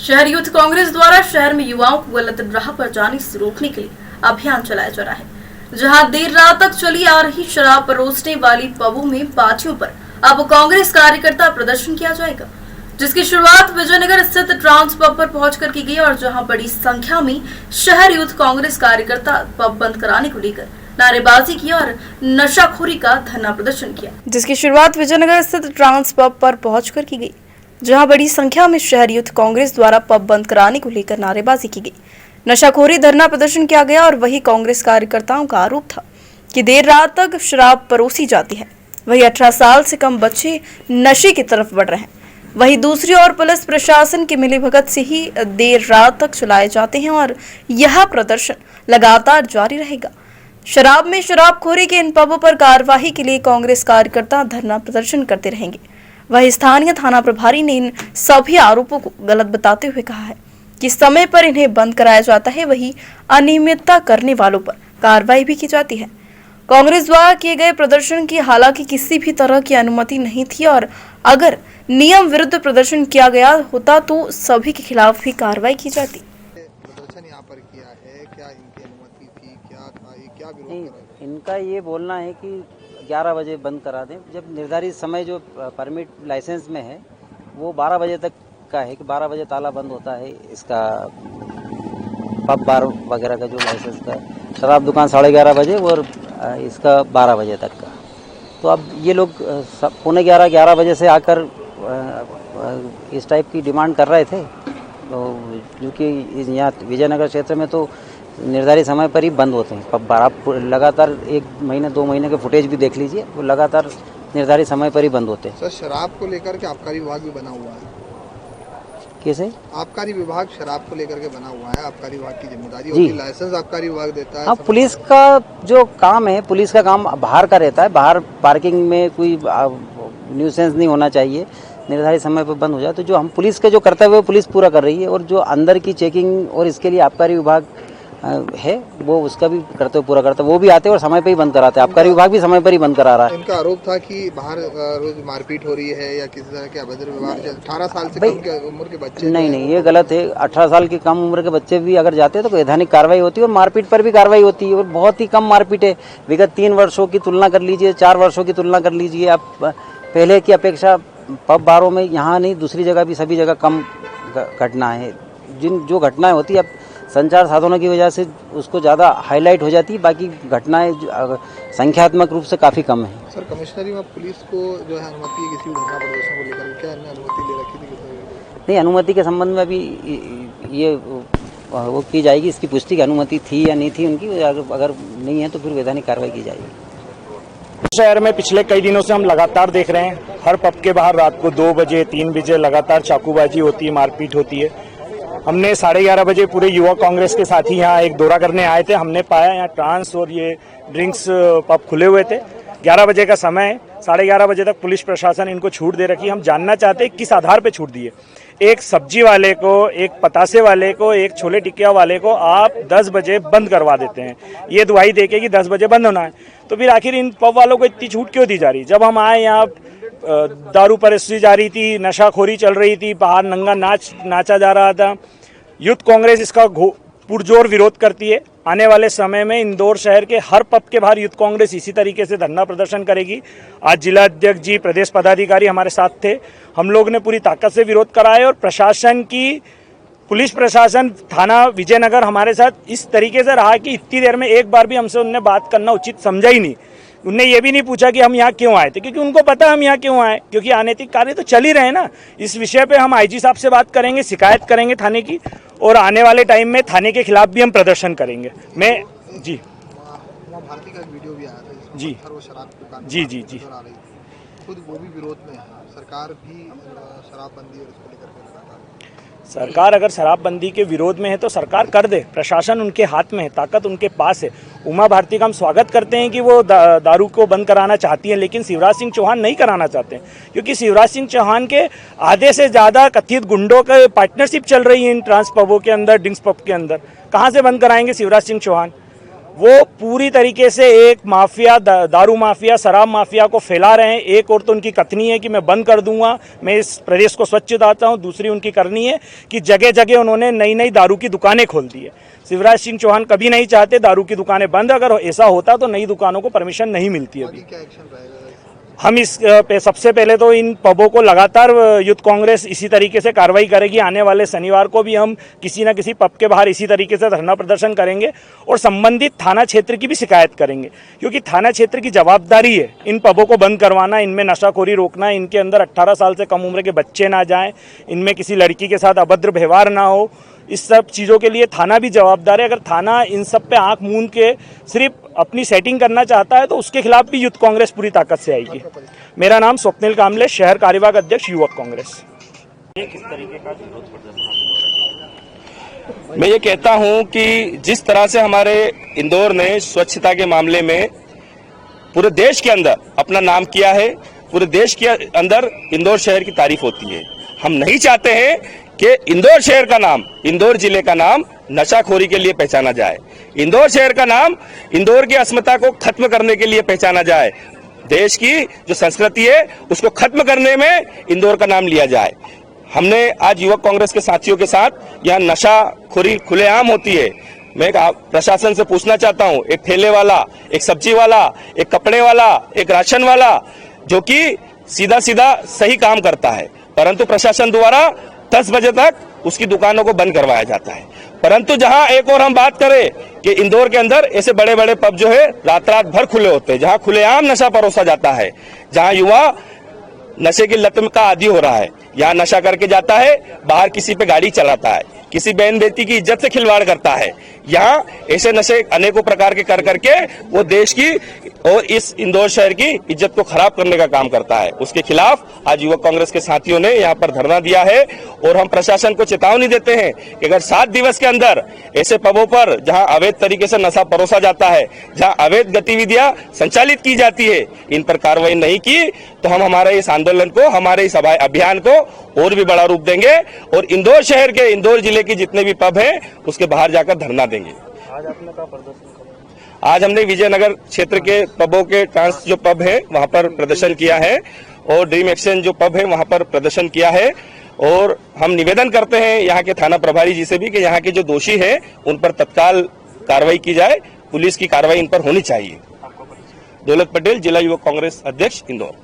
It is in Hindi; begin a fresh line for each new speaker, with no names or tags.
शहर यूथ कांग्रेस द्वारा शहर में युवाओं को गलत राह पर जाने से रोकने के लिए अभियान चलाया जा रहा है, जहां देर रात तक चली आ रही शराब परोसने वाली पबों में पार्टियों पर अब कांग्रेस कार्यकर्ता प्रदर्शन किया जाएगा, जिसकी शुरुआत विजयनगर स्थित ट्रांस पब पर पहुंचकर की गई और जहां बड़ी संख्या में शहर यूथ कांग्रेस कार्यकर्ता पब बंद कराने को लेकर नारेबाजी की और नशाखोरी का धरना प्रदर्शन किया, जिसकी शुरुआत विजयनगर स्थित ट्रांस पब पर पहुंचकर की गई, जहां बड़ी संख्या में शहर यूथ कांग्रेस द्वारा पब बंद कराने को लेकर नारेबाजी की गई, नशाखोरी धरना प्रदर्शन किया गया और वही कांग्रेस कार्यकर्ताओं का आरोप था कि देर रात तक शराब परोसी जाती है, वही 18 साल से कम बच्चे नशे की तरफ बढ़ रहे हैं। वहीं दूसरी ओर पुलिस प्रशासन की मिलीभगत से ही देर रात तक चलाए जाते हैं और यह प्रदर्शन लगातार जारी रहेगा। शराब में शराबखोरी के इन पबों पर कार्यवाही के लिए कांग्रेस कार्यकर्ता धरना प्रदर्शन करते रहेंगे। वहीं स्थानीय थाना प्रभारी ने इन सभी आरोपों को गलत बताते हुए कहा है कि समय पर इन्हें बंद कराया जाता है, वही अनियमितता करने वालों पर कार्रवाई भी की जाती है। कांग्रेस द्वारा किए गए प्रदर्शन की हालांकि किसी भी तरह की अनुमति नहीं थी और अगर नियम विरुद्ध प्रदर्शन किया गया होता तो सभी के खिलाफ भी कार्रवाई की जाती।
प्रदर्शन यहाँ पर किया है, क्या इनकी अनुमति थी, क्या था, ये क्या विरोध करा?
इनका ये बोलना है कि 11 बजे बंद करा दें, जब निर्धारित समय जो परमिट लाइसेंस में है वो 12 बजे तक का है कि 12 बजे ताला बंद होता है। इसका पब बार वगैरह का जो लाइसेंस का, शराब दुकान 11:30 बजे और इसका 12 बजे तक का। तो अब ये लोग 11:45 बजे से आकर इस टाइप की डिमांड कर रहे थे, तो जो कि यहाँ विजयनगर क्षेत्र में तो निर्धारित समय पर ही बंद होते हैं पब बार। आप लगातार 1 महीने 2 महीने के फुटेज भी देख लीजिए, वो लगातार निर्धारित समय पर ही बंद होते हैं।
सर, शराब को लेकर के आबकारी विभाग भी बना हुआ है।
कैसे?
आबकारी विभाग शराब को लेकर के बना हुआ है, आबकारी विभाग की जिम्मेदारी होती है, लाइसेंस आबकारी विभाग देता है।
हाँ, पुलिस का जो काम है, पुलिस का काम बाहर का रहता है, बाहर पार्किंग में कोई न्यूसेंस नहीं होना चाहिए, निर्धारित समय पर बंद हो जाए। तो जो हम पुलिस का जो कर्तव्य है पुलिस पूरा कर रही है, और जो अंदर की चेकिंग और इसके लिए आबकारी विभाग है वो उसका भी कर्तव्य पूरा करता है, वो भी आते हैं और समय पे ही बंद कराते हैं। आबकारी विभाग भी समय पर ही बंद करा रहा है।
इनका आरोप था कि बाहर रोज मारपीट हो रही है या किसी तरह के अभद्र व्यवहार, 18 साल से कम की उम्र के बच्चे।
नहीं, ये गलत है। 18 साल की कम उम्र के बच्चे भी अगर जाते हैं तो वैधानिक कार्रवाई होती है और मारपीट पर भी कार्रवाई होती है, और बहुत ही कम मारपीट है। विगत 3 वर्षों की तुलना कर लीजिए, 4 वर्षों की तुलना कर लीजिए आप, पहले की अपेक्षा पब बारों में यहाँ नहीं दूसरी जगह भी सभी जगह कम घटना है। जो घटनाएं होती है अब संचार साधनों की वजह से उसको ज़्यादा हाईलाइट हो जाती है, बाकी घटनाएं संख्यात्मक रूप से काफ़ी कम है।
सर, कमिश्नरी में पुलिस को जो है अनुमति है किसी भी धरना प्रदर्शन को लेकर, क्या इन्हें अनुमति ले रखी थी?
नहीं, अनुमति के संबंध में अभी ये वो की जाएगी, इसकी पुष्टि की अनुमति थी या नहीं थी उनकी, अगर नहीं है तो फिर वैधानिक कार्रवाई की जाएगी।
शहर में पिछले कई दिनों से हम लगातार देख रहे हैं, हर पब के बाहर रात को 2 बजे 3 बजे लगातार चाकूबाजी होती है, मारपीट होती है। हमने 11:30 बजे पूरे युवा कांग्रेस के साथी यहाँ एक दौरा करने आए थे। हमने पाया यहाँ ट्रांस और ये ड्रिंक्स पब खुले हुए थे। 11 बजे का समय है, 11:30 बजे तक पुलिस प्रशासन इनको छूट दे रखी है। हम जानना चाहते हैं किस आधार पे छूट दी है। एक सब्जी वाले को, एक पतासे वाले को, एक छोले टिकिया वाले को आप 10 बजे बंद करवा देते हैं, ये दुहाई देके कि 10 बजे बंद होना है। तो फिर आखिर इन पब वालों को इतनी छूट क्यों दी जा रही? जब हम आए यहाँ दारू परोसी जा रही थी, नशाखोरी चल रही थी, बाहर नंगा नाचा जा रहा था। यूथ कांग्रेस इसका पुरजोर विरोध करती है। आने वाले समय में इंदौर शहर के हर पब के बाहर यूथ कांग्रेस इसी तरीके से धरना प्रदर्शन करेगी। आज जिला अध्यक्ष जी, प्रदेश पदाधिकारी हमारे साथ थे। हम लोग ने पूरी ताकत से विरोध करा है और प्रशासन की, पुलिस प्रशासन, थाना विजयनगर हमारे साथ इस तरीके से रहा कि इतनी देर में एक बार भी हमसे उनने बात करना उचित समझा ही नहीं। उनने ये भी नहीं पूछा कि हम यहाँ क्यों आए थे, क्योंकि उनको पता हम यहाँ क्यों आए, क्योंकि अनैतिक कार्य तो चल ही रहे हैं ना। इस विषय पे हम आईजी साहब से बात करेंगे, शिकायत करेंगे थाने की, और आने वाले टाइम में थाने के खिलाफ भी हम प्रदर्शन करेंगे। मैं जी
भारती का वीडियो भी आया था
जी
वो शराब की दुकान
जी जी जी
खुद वो भी विरोध में है। सरकार भी शराबबंदी और इसको लेकर
सरकार अगर शराबबंदी के विरोध में है तो सरकार कर दे, प्रशासन उनके हाथ में है, ताकत उनके पास है। उमा भारती का हम स्वागत करते हैं कि वो दारू को बंद कराना चाहती है, लेकिन शिवराज सिंह चौहान नहीं कराना चाहते हैं, क्योंकि शिवराज सिंह चौहान के आधे से ज़्यादा कथित गुंडों का पार्टनरशिप चल रही है इन ट्रांस पबों के अंदर, ड्रिंक्स पब के अंदर। कहाँ से बंद कराएंगे शिवराज सिंह चौहान? वो पूरी तरीके से एक माफिया, दारू माफिया, शराब माफिया को फैला रहे हैं। एक और तो उनकी कथनी है कि मैं बंद कर दूंगा, मैं इस प्रदेश को स्वच्छ चाहता हूं। दूसरी उनकी करनी है कि जगह जगह उन्होंने नई नई दारू की दुकानें खोल दी है। शिवराज सिंह चौहान कभी नहीं चाहते दारू की दुकानें बंद। अगर ऐसा होता तो नई दुकानों को परमिशन नहीं मिलती अभी।
क्या एक्शन रहेगा?
हम इस पे सबसे पहले तो इन पबों को लगातार यूथ कांग्रेस इसी तरीके से कार्रवाई करेगी। आने वाले शनिवार को भी हम किसी न किसी पब के बाहर इसी तरीके से धरना प्रदर्शन करेंगे और संबंधित थाना क्षेत्र की भी शिकायत करेंगे, क्योंकि थाना क्षेत्र की जवाबदारी है इन पबों को बंद करवाना, इनमें नशाखोरी रोकना, इनके अंदर 18 साल से कम उम्र के बच्चे ना जाएं, इनमें किसी लड़की के साथ अभद्र व्यवहार ना हो। इस सब चीज़ों के लिए थाना भी जवाबदार है। अगर थाना इन सब पे आंख मूंद के सिर्फ अपनी सेटिंग करना चाहता है तो उसके खिलाफ भी यूथ कांग्रेस पूरी ताकत से आएगी। मेरा नाम स्वप्निल कामले, शहर कार्यवाहक अध्यक्ष युवक कांग्रेस।
किस तरीके का विरोध प्रदर्शन? मैं ये कहता हूं कि जिस तरह से हमारे इंदौर ने स्वच्छता के मामले में पूरे देश के अंदर अपना नाम किया है, पूरे देश के अंदर इंदौर शहर की तारीफ होती है। हम नहीं चाहते हैं कि इंदौर शहर का नाम, इंदौर जिले का नाम नशाखोरी के लिए पहचाना जाए। इंदौर शहर का नाम इंदौर की अस्मिता को खत्म करने के लिए पहचाना जाए। देश की जो संस्कृति है उसको खत्म करने में इंदौर का नाम लिया जाए। हमने आज युवक कांग्रेस के साथियों के साथ यहाँ नशाखोरी खुलेआम होती है। मैं प्रशासन से पूछना चाहता हूँ, एक ठेले वाला, एक सब्जी वाला, एक कपड़े वाला, एक राशन वाला जो कि सीधा सीधा सही काम करता है, परंतु प्रशासन द्वारा 10 बजे तक उसकी दुकानों को बंद करवाया जाता है। परंतु जहां एक और हम बात करें कि इंदौर के अंदर ऐसे बड़े बड़े पब जो है रात रात भर खुले होते हैं, जहां खुलेआम नशा परोसा जाता है, जहां युवा नशे की लत का आदी हो रहा है, यहाँ नशा करके जाता है, बाहर किसी पे गाड़ी चलाता है, किसी बहन बेटी की इज्जत से खिलवाड़ करता है। यहाँ ऐसे नशे अनेकों प्रकार के कर करके वो देश की और इस इंदौर शहर की इज्जत को खराब करने का काम करता है। उसके खिलाफ आज युवक कांग्रेस के साथियों ने यहाँ पर धरना दिया है और हम प्रशासन को चेतावनी देते हैं कि अगर 7 दिवस के अंदर ऐसे पबों पर जहाँ अवैध तरीके से नशा परोसा जाता है, जहाँ अवैध गतिविधियां संचालित की जाती है, इन पर कार्रवाई नहीं की तो हम हमारे इस आंदोलन को, हमारे इस अभियान को और भी बड़ा रूप देंगे और इंदौर शहर के, इंदौर जिले के जितने भी पब हैं उसके बाहर जाकर धरना देंगे।
आज आपने क्या प्रदर्शन?
आज हमने विजयनगर क्षेत्र के पबों के ट्रांस जो पब है वहां पर प्रदर्शन किया है और ड्रीम एक्सचेंज जो पब है वहां पर प्रदर्शन किया है। और हम निवेदन करते हैं यहाँ के थाना प्रभारी जी से भी कि यहाँ के जो दोषी हैं उन पर तत्काल कार्रवाई की जाए, पुलिस की कार्रवाई इन पर होनी चाहिए। दौलत पटेल, जिला युवक कांग्रेस अध्यक्ष, इंदौर।